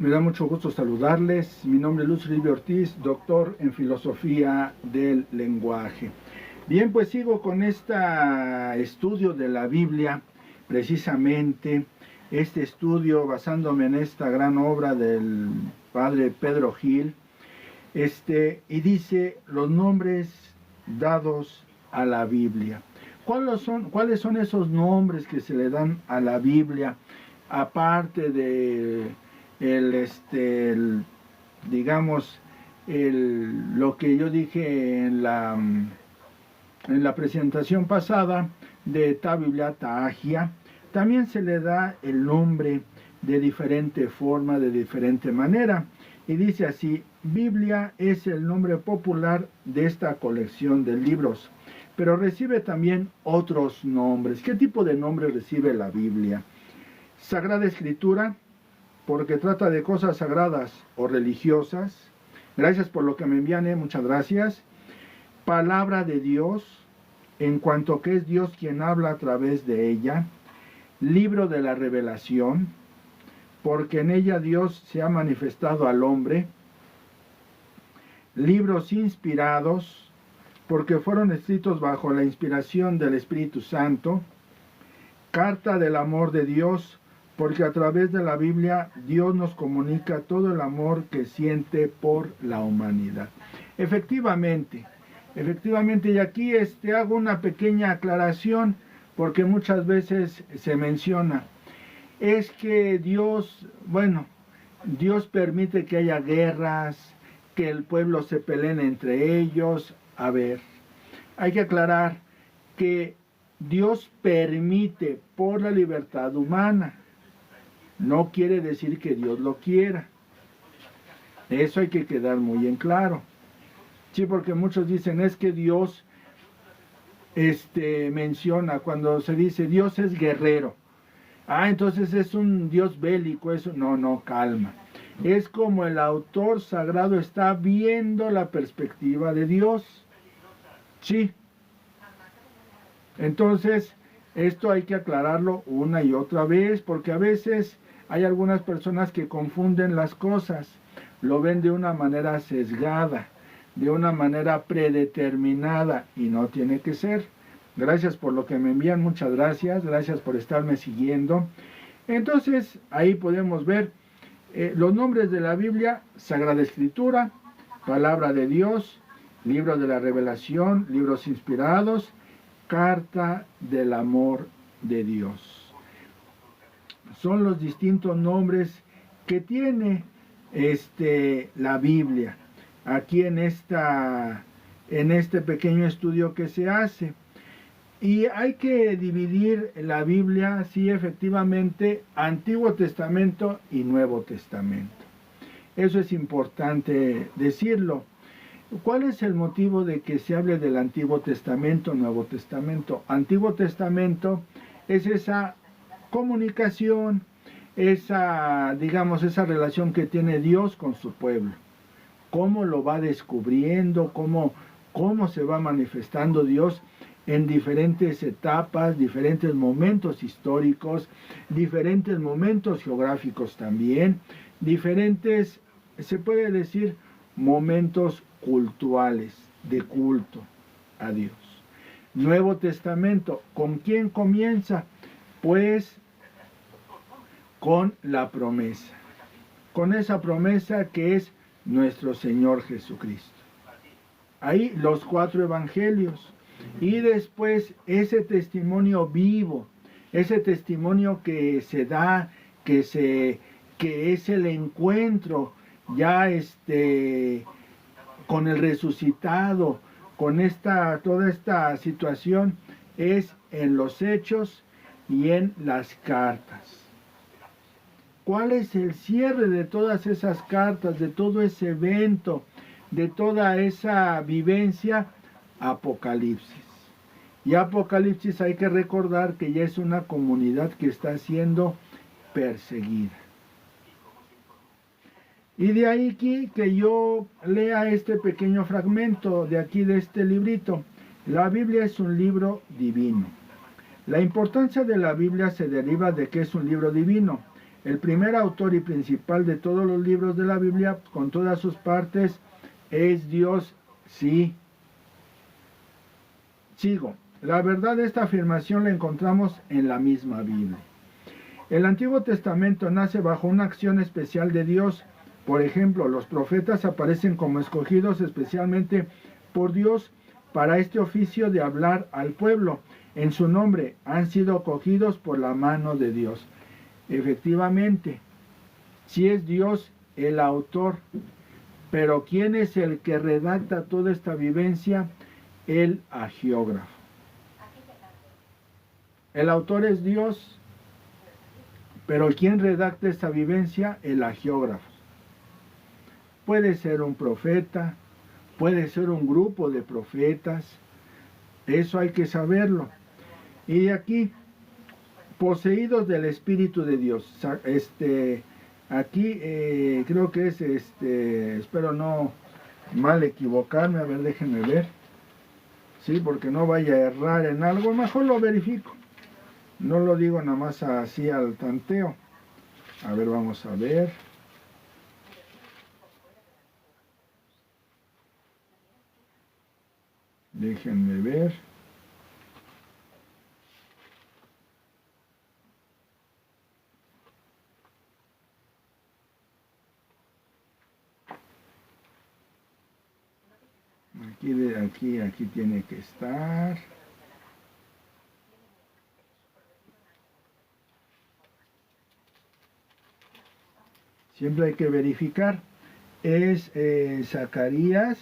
Me da mucho gusto saludarles. Mi nombre es Luis Uribe Ortiz, doctor en filosofía del lenguaje. Bien, pues sigo con este estudio de la Biblia, precisamente este estudio basándome en esta gran obra del padre Pedro Gil, y dice los nombres dados a la Biblia. ¿Cuáles son esos nombres que se le dan a la Biblia, aparte de lo que yo dije en la presentación pasada de Ta Biblia Ta Agia? También se le da el nombre de diferente forma, de diferente manera. Y dice así: Biblia es el nombre popular de esta colección de libros, pero recibe también otros nombres. ¿Qué tipo de nombre recibe la Biblia? Sagrada Escritura, porque trata de cosas sagradas o religiosas. Gracias por lo que me envían, muchas gracias. Palabra de Dios, en cuanto que es Dios quien habla a través de ella. Libro de la Revelación, porque en ella Dios se ha manifestado al hombre. Libros inspirados, porque fueron escritos bajo la inspiración del Espíritu Santo. Carta del amor de Dios, porque a través de la Biblia Dios nos comunica todo el amor que siente por la humanidad. Efectivamente, y aquí hago una pequeña aclaración, porque muchas veces se menciona, es que Dios permite que haya guerras, que el pueblo se peleen entre ellos. A ver, hay que aclarar que Dios permite por la libertad humana. No quiere decir que Dios lo quiera. Eso hay que quedar muy en claro. Sí, porque muchos dicen, es que Dios menciona, cuando se dice Dios es guerrero. Entonces es un Dios bélico. Eso no, calma. Es como el autor sagrado está viendo la perspectiva de Dios. Sí. Entonces, esto hay que aclararlo una y otra vez, porque a veces hay algunas personas que confunden las cosas, lo ven de una manera sesgada, de una manera predeterminada, y no tiene que ser. Gracias por lo que me envían, muchas gracias por estarme siguiendo. Entonces, ahí podemos ver los nombres de la Biblia: Sagrada Escritura, Palabra de Dios, Libro de la Revelación, libros inspirados, Carta del amor de Dios. Son los distintos nombres que tiene la Biblia aquí en este pequeño estudio que se hace. Y hay que dividir la Biblia, sí, efectivamente, Antiguo Testamento y Nuevo Testamento. Eso es importante decirlo. ¿Cuál es el motivo de que se hable del Antiguo Testamento, Nuevo Testamento? Antiguo Testamento es esa comunicación, esa relación que tiene Dios con su pueblo. Cómo lo va descubriendo, cómo se va manifestando Dios en diferentes etapas, diferentes momentos históricos, diferentes momentos geográficos también, diferentes, se puede decir, momentos cultuales, de culto a Dios. Nuevo Testamento, ¿con quién comienza? Pues con la promesa, con esa promesa que es nuestro Señor Jesucristo. Ahí los 4 evangelios, y después ese testimonio vivo, ese testimonio que se da, que es el encuentro ya con el resucitado, con toda esta situación, es en los Hechos y en las cartas. ¿Cuál es el cierre de todas esas cartas, de todo ese evento, de toda esa vivencia? Apocalipsis. Y Apocalipsis, hay que recordar que ya es una comunidad que está siendo perseguida. Y de ahí que yo lea este pequeño fragmento de aquí, de este librito. La Biblia es un libro divino. La importancia de la Biblia se deriva de que es un libro divino. El primer autor y principal de todos los libros de la Biblia, con todas sus partes, es Dios, sí. Sigo. La verdad de esta afirmación la encontramos en la misma Biblia. El Antiguo Testamento nace bajo una acción especial de Dios. Por ejemplo, los profetas aparecen como escogidos especialmente por Dios para este oficio de hablar al pueblo. En su nombre han sido cogidos por la mano de Dios. Efectivamente, sí es Dios el autor, pero ¿quién es el que redacta toda esta vivencia? El agiógrafo. El autor es Dios, pero ¿quién redacta esta vivencia? El agiógrafo. Puede ser un profeta, puede ser un grupo de profetas, eso hay que saberlo. Y aquí, poseídos del Espíritu de Dios. Aquí creo que es, espero no mal equivocarme, a ver, déjenme ver. Sí, porque no vaya a errar en algo, mejor lo verifico. No lo digo nada más así al tanteo. A ver, vamos a ver. Déjenme ver. Aquí tiene que estar. Siempre hay que verificar. Es Zacarías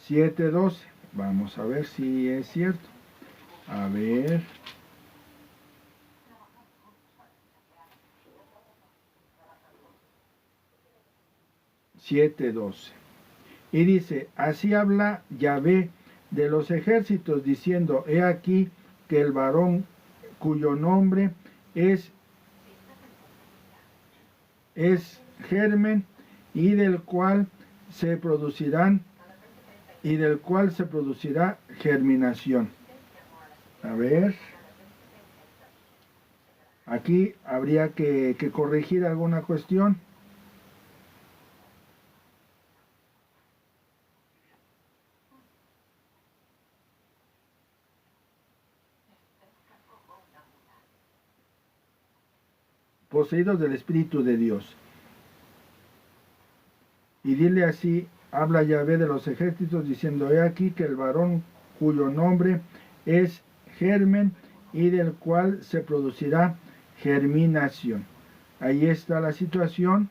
7:12. Vamos a ver si es cierto. A ver. (7:12) Y dice, así habla Yahvé de los ejércitos, diciendo, he aquí que el varón cuyo nombre es germen y del cual se producirá germinación. A ver, aquí habría que corregir alguna cuestión. Poseídos del Espíritu de Dios. Y dile así, habla Yahvé de los ejércitos, diciendo, he aquí que el varón cuyo nombre es germen y del cual se producirá germinación. Ahí está la situación.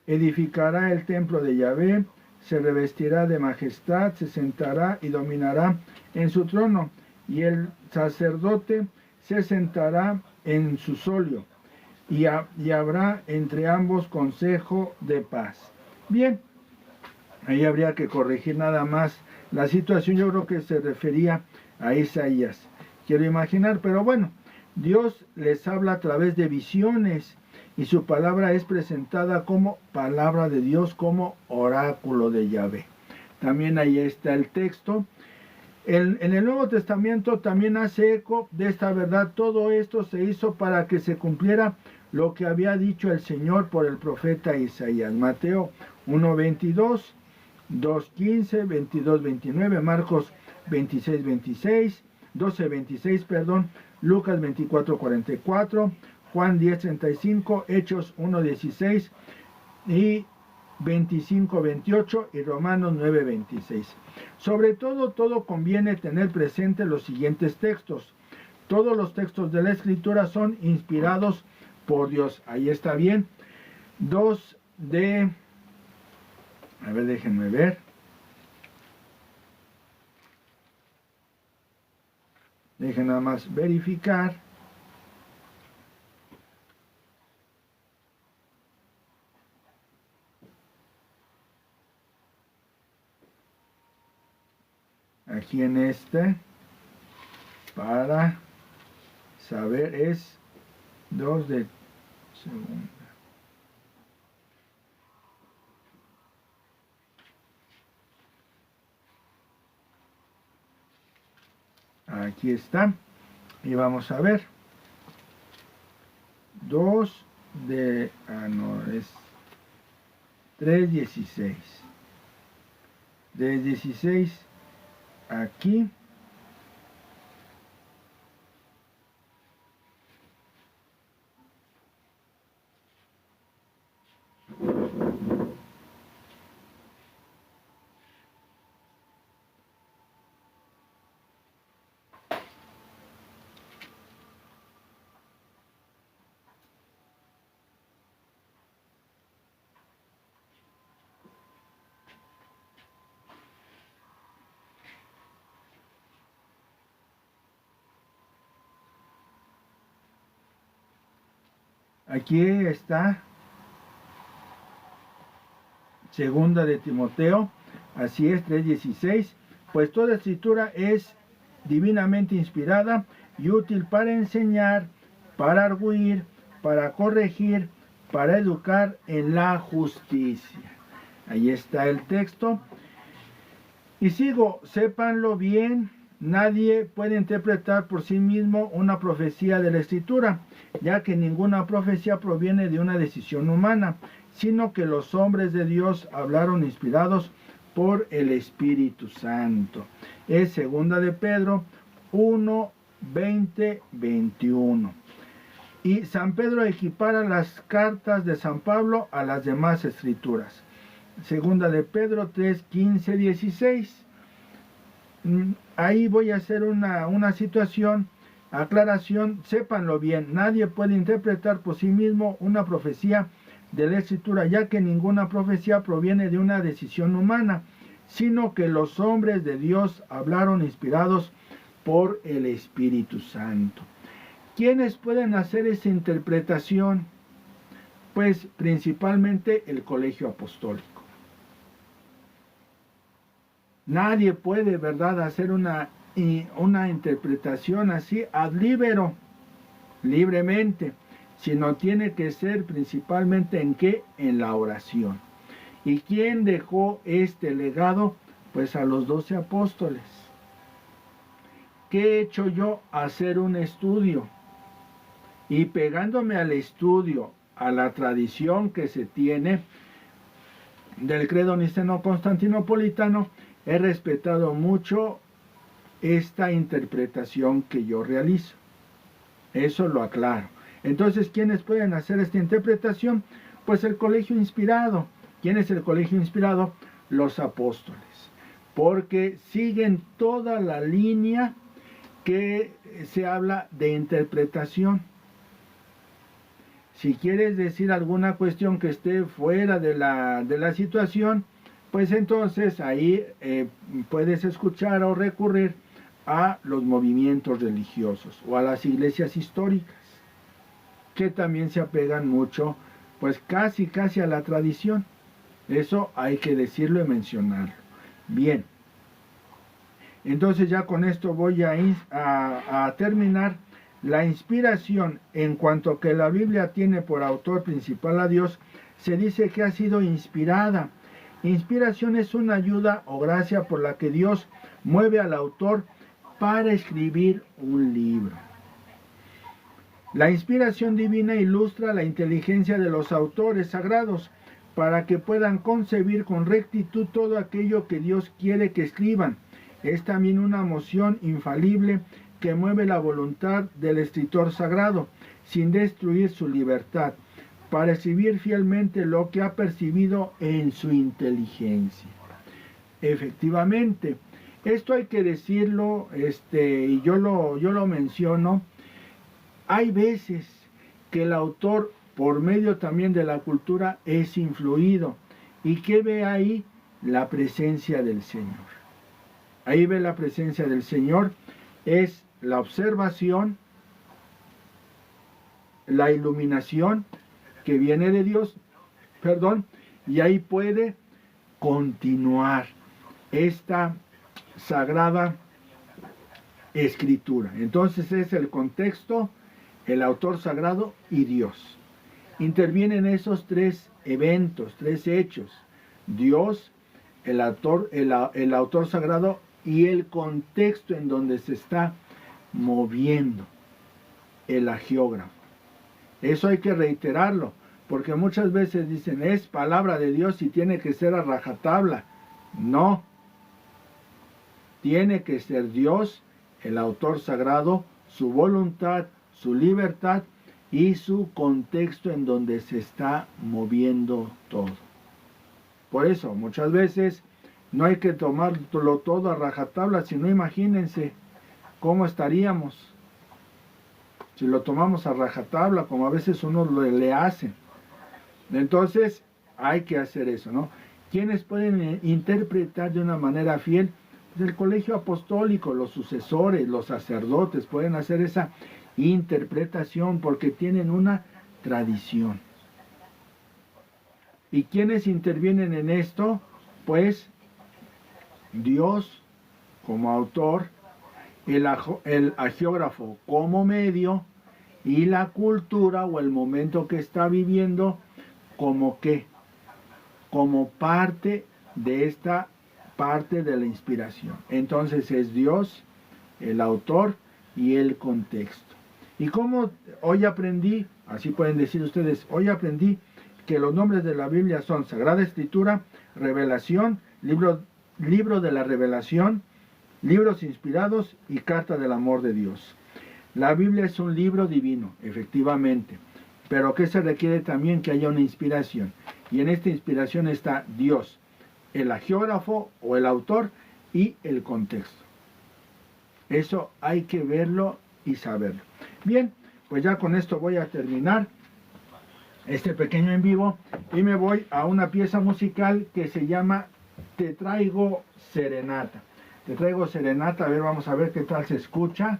Edificará el templo de Yahvé, se revestirá de majestad, se sentará y dominará en su trono, y el sacerdote se sentará en su solio, y habrá entre ambos consejo de paz. Bien, ahí habría que corregir nada más la situación. Yo creo que se refería a Isaías, quiero imaginar, pero bueno, Dios les habla a través de visiones y su palabra es presentada como palabra de Dios, como oráculo de Yahvé. También ahí está el texto. En el Nuevo Testamento también hace eco de esta verdad. Todo esto se hizo para que se cumpliera lo que había dicho el Señor por el profeta Isaías. Mateo 1:22, 2:15, 22:29, Marcos 26:26, 12:26, perdón, Lucas 24:44, Juan 10:35, Hechos 1:16 y 25:28 y Romanos 9:26. Sobre todo conviene tener presente los siguientes textos. Todos los textos de la Escritura son inspirados por Dios. Ahí está bien. A ver, déjenme ver. Dejen nada más verificar. Aquí en para saber, es 2 de segunda. Aquí está. Y vamos a ver. 2 de... no, es 3:16. 3:16 aquí. Aquí está, segunda de Timoteo, así es, 3:16, pues toda escritura es divinamente inspirada y útil para enseñar, para arguir, para corregir, para educar en la justicia. Ahí está el texto. Y sigo, sépanlo bien, nadie puede interpretar por sí mismo una profecía de la Escritura, ya que ninguna profecía proviene de una decisión humana, sino que los hombres de Dios hablaron inspirados por el Espíritu Santo. Es segunda de Pedro 1, 20, 21. Y San Pedro equipara las cartas de San Pablo a las demás escrituras. Segunda de Pedro 3, 15, 16. Ahí voy a hacer una aclaración, sépanlo bien, nadie puede interpretar por sí mismo una profecía de la Escritura, ya que ninguna profecía proviene de una decisión humana, sino que los hombres de Dios hablaron inspirados por el Espíritu Santo. ¿Quiénes pueden hacer esa interpretación? Pues principalmente el Colegio Apostólico. Nadie puede, ¿verdad?, hacer una interpretación así ad libero, libremente, sino tiene que ser principalmente ¿en qué? En la oración. ¿Y quién dejó este legado? Pues a los 12 apóstoles. ¿Qué he hecho yo? Hacer un estudio. Y pegándome al estudio, a la tradición que se tiene del credo niceno-constantinopolitano, he respetado mucho esta interpretación que yo realizo. Eso lo aclaro. Entonces, ¿quiénes pueden hacer esta interpretación? Pues el colegio inspirado. ¿Quién es el colegio inspirado? Los apóstoles. Porque siguen toda la línea que se habla de interpretación. Si quieres decir alguna cuestión que esté fuera de la situación, pues entonces ahí puedes escuchar o recurrir a los movimientos religiosos o a las iglesias históricas, que también se apegan mucho, pues casi a la tradición. Eso hay que decirlo y mencionarlo. Bien, entonces ya con esto voy a terminar. La inspiración, en cuanto que la Biblia tiene por autor principal a Dios, se dice que ha sido inspirada. Inspiración es una ayuda o gracia por la que Dios mueve al autor para escribir un libro. La inspiración divina ilustra la inteligencia de los autores sagrados para que puedan concebir con rectitud todo aquello que Dios quiere que escriban. Es también una moción infalible que mueve la voluntad del escritor sagrado, sin destruir su libertad, para escribir fielmente lo que ha percibido en su inteligencia. Efectivamente, esto hay que decirlo, y yo lo menciono. Hay veces que el autor, por medio también de la cultura, es influido. ¿Y qué ve ahí? La presencia del Señor. Ahí ve la presencia del Señor, es la observación, la iluminación que viene de Dios, y ahí puede continuar esta sagrada escritura. Entonces es el contexto, el autor sagrado y Dios. Intervienen esos tres eventos, tres hechos: Dios, el autor sagrado y el contexto en donde se está moviendo, el agiógrafo. Eso hay que reiterarlo, porque muchas veces dicen, es palabra de Dios y tiene que ser a rajatabla. No, tiene que ser Dios, el autor sagrado, su voluntad, su libertad y su contexto en donde se está moviendo todo. Por eso, muchas veces no hay que tomarlo todo a rajatabla, sino imagínense cómo estaríamos si lo tomamos a rajatabla, como a veces uno le hace. Entonces, hay que hacer eso, ¿no? ¿Quiénes pueden interpretar de una manera fiel? Pues el colegio apostólico, los sucesores, los sacerdotes pueden hacer esa interpretación porque tienen una tradición. ¿Y quiénes intervienen en esto? Pues Dios como autor, el agiógrafo como medio y la cultura o el momento que está viviendo como qué, como parte de esta parte de la inspiración. Entonces es Dios, el autor y el contexto. Y como hoy aprendí, así pueden decir ustedes, hoy aprendí que los nombres de la Biblia son Sagrada Escritura, Revelación, libro de la Revelación, libros inspirados y carta del amor de Dios. La Biblia es un libro divino, efectivamente, pero que se requiere también que haya una inspiración. Y en esta inspiración está Dios, el agiógrafo o el autor y el contexto. Eso hay que verlo y saberlo. Bien, pues ya con esto voy a terminar este pequeño en vivo y me voy a una pieza musical que se llama Te traigo serenata. Te traigo serenata, a ver, vamos a ver qué tal se escucha.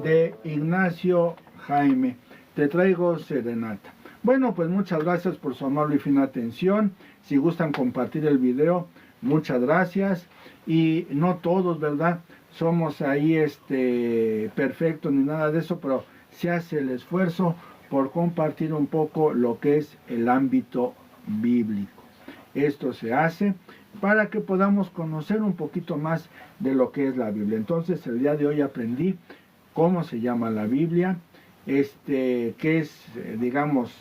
De Ignacio Jaime, Te traigo serenata. Bueno, pues muchas gracias por su amable y fina atención. Si gustan compartir el video, muchas gracias. Y no todos, ¿verdad? Somos ahí perfectos ni nada de eso, pero se hace el esfuerzo por compartir un poco lo que es el ámbito bíblico. Esto se hace para que podamos conocer un poquito más de lo que es la Biblia. Entonces, el día de hoy aprendí cómo se llama la Biblia, que es, digamos,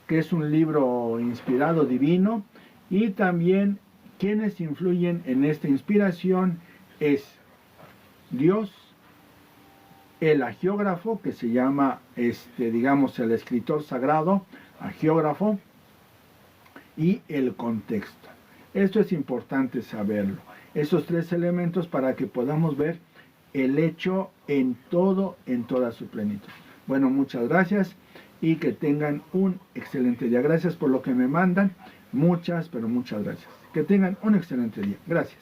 que es un libro inspirado divino, y también quienes influyen en esta inspiración es Dios, el agiógrafo, que se llama, digamos, el escritor sagrado, agiógrafo, y el contexto. Esto es importante saberlo. Esos tres elementos para que podamos ver el hecho en toda su plenitud. Bueno, muchas gracias y que tengan un excelente día. Gracias por lo que me mandan. Muchas, pero muchas gracias. Que tengan un excelente día. Gracias.